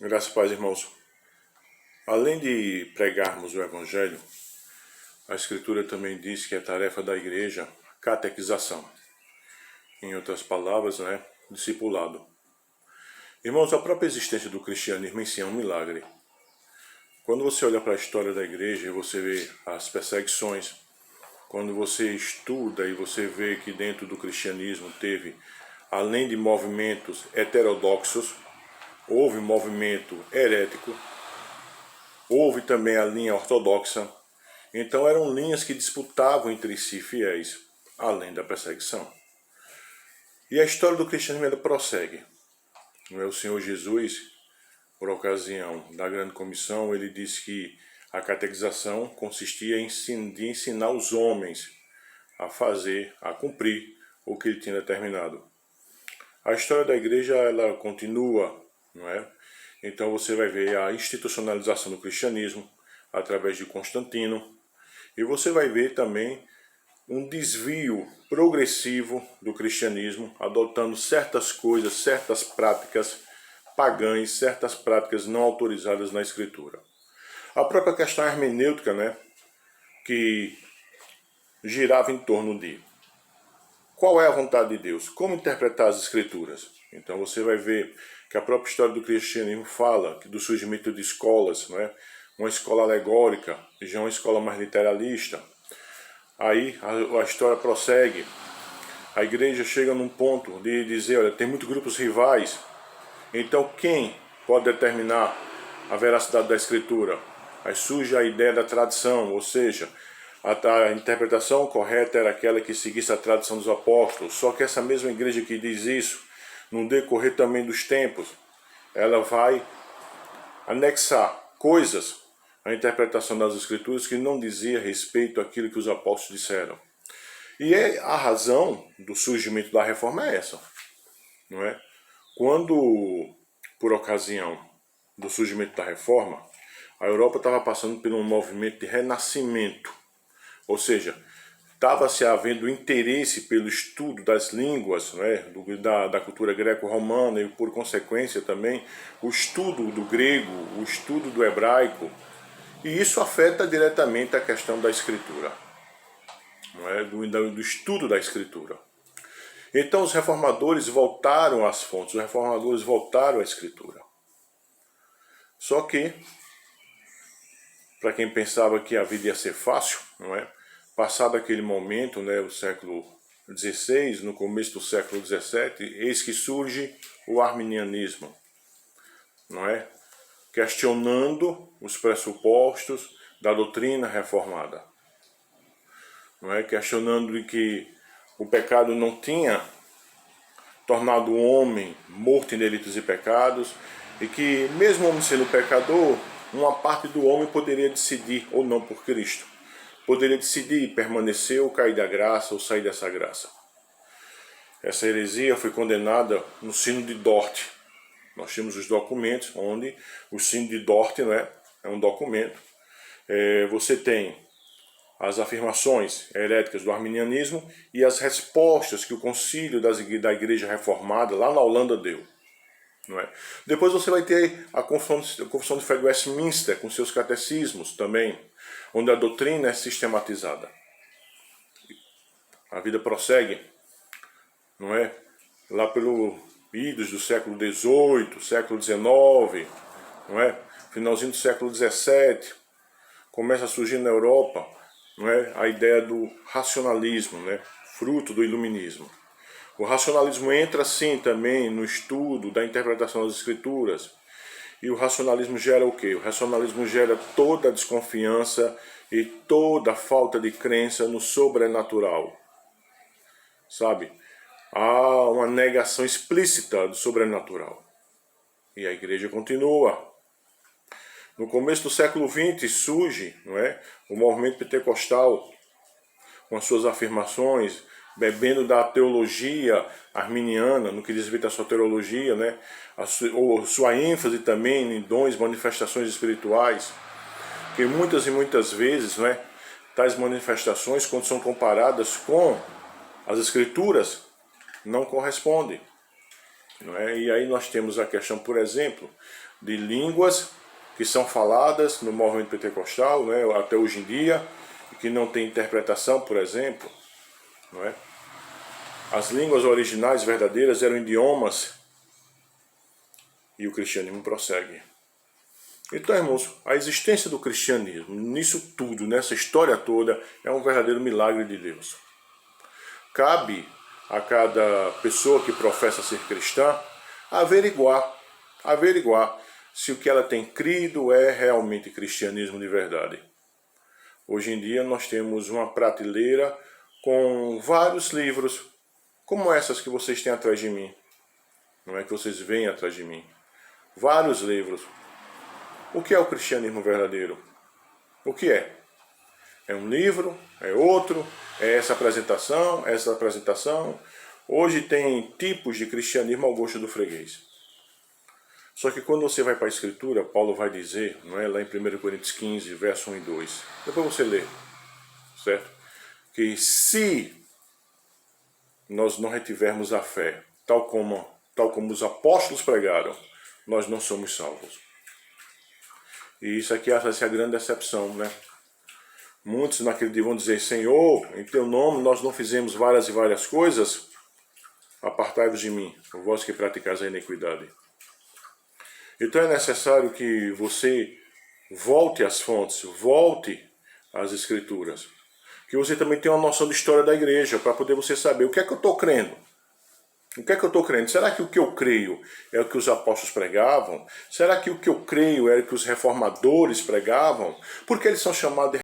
Graças a Deus, irmãos. Além de pregarmos o Evangelho, a Escritura também diz que é tarefa da igreja a catequização. Em outras palavras, discipulado. Irmãos, a própria existência do cristianismo em si é um milagre. Quando você olha para a história da igreja e você vê as perseguições, quando você estuda e você vê que dentro do cristianismo teve, além de movimentos heterodoxos, houve movimento herético, houve também a linha ortodoxa. Então eram linhas que disputavam entre si fiéis, além da perseguição. E a história do cristianismo ainda prossegue. O Senhor Jesus, por ocasião da grande comissão, ele disse que a catequização consistia em ensinar os homens a cumprir o que ele tinha determinado. A história da igreja, ela continua, não é? Então você vai ver a institucionalização do cristianismo através de Constantino, e você vai ver também um desvio progressivo do cristianismo, adotando certas coisas, certas práticas pagãs, certas práticas não autorizadas na Escritura. A própria questão hermenêutica, que girava em torno de qual é a vontade de Deus, como interpretar as Escrituras. Então você vai ver que a própria história do cristianismo fala do surgimento de escolas, uma escola alegórica, já uma escola mais literalista. Aí a história prossegue, a igreja chega num ponto de dizer, olha, tem muitos grupos rivais, então quem pode determinar a veracidade da Escritura? Aí surge a ideia da tradição, ou seja, a interpretação correta era aquela que seguisse a tradição dos apóstolos, só que essa mesma igreja que diz isso, no decorrer também dos tempos, ela vai anexar coisas à interpretação das Escrituras que não dizia respeito àquilo que os apóstolos disseram. E a razão do surgimento da reforma é essa, não é? Quando, por ocasião do surgimento da reforma, a Europa estava passando por um movimento de renascimento, ou seja, estava-se havendo interesse pelo estudo das línguas, da cultura greco-romana e, por consequência, também o estudo do grego, o estudo do hebraico, e isso afeta diretamente a questão da escritura, do estudo da escritura. Então os reformadores voltaram às fontes, os reformadores voltaram à escritura. Só que, para quem pensava que a vida ia ser fácil, passado aquele momento, o século XVI, no começo do século XVII, eis que surge o arminianismo, questionando os pressupostos da doutrina reformada, questionando de que o pecado não tinha tornado o homem morto em delitos e pecados, e que mesmo o homem sendo pecador, uma parte do homem poderia decidir ou não por Cristo. Poderia decidir permanecer ou cair da graça ou sair dessa graça. Essa heresia foi condenada no Sínodo de Dort. Nós temos os documentos onde o Sínodo de Dort é um documento. Você tem as afirmações heréticas do arminianismo e as respostas que o concílio da Igreja Reformada lá na Holanda deu. Depois você vai ter a Confissão de Fé de Westminster com seus catecismos também, onde a doutrina é sistematizada. A vida prossegue, lá pelo idos do século XVIII, século XIX, finalzinho do século XVII, começa a surgir na Europa, a ideia do racionalismo, fruto do iluminismo. O racionalismo entra sim também no estudo da interpretação das escrituras. E o racionalismo gera o quê? O racionalismo gera toda a desconfiança e toda a falta de crença no sobrenatural. Sabe? Há uma negação explícita do sobrenatural. E a igreja continua. No começo do século XX surge o movimento pentecostal com as suas afirmações, bebendo da teologia arminiana, no que diz respeito à soteriologia, ou sua ênfase também em dons, manifestações espirituais, que muitas e muitas vezes, tais manifestações, quando são comparadas com as escrituras, não correspondem. não é? E aí nós temos a questão, por exemplo, de línguas que são faladas no movimento pentecostal, né, até hoje em dia, e que não tem interpretação, por exemplo, não é? As línguas originais verdadeiras eram idiomas e o cristianismo prossegue. Então, irmãos, a existência do cristianismo, nisso tudo, nessa história toda, é um verdadeiro milagre de Deus. Cabe a cada pessoa que professa ser cristã averiguar se o que ela tem crido é realmente cristianismo de verdade. Hoje em dia nós temos uma prateleira com vários livros, como essas que vocês têm atrás de mim, não é que vocês veem atrás de mim. Vários livros. O que é o cristianismo verdadeiro? O que é? É um livro? É outro? É essa apresentação? Essa apresentação? Hoje tem tipos de cristianismo ao gosto do freguês. Só que quando você vai para a Escritura, Paulo vai dizer, não é, lá em 1 Coríntios 15, verso 1 e 2, depois você lê, certo? Que se nós não retivermos a fé, tal como os apóstolos pregaram, nós não somos salvos. E isso aqui essa é a grande decepção, né? Muitos naquele dia vão dizer, Senhor, em teu nome nós não fizemos várias e várias coisas, apartai-vos de mim, vós que praticais a iniquidade. Então é necessário que você volte às fontes, volte às Escrituras. Que você também tenha uma noção de história da igreja, para poder você saber o que é que eu estou crendo. O que é que eu estou crendo? Será que o que eu creio é o que os apóstolos pregavam? Será que o que eu creio é o que os reformadores pregavam? Porque eles são chamados de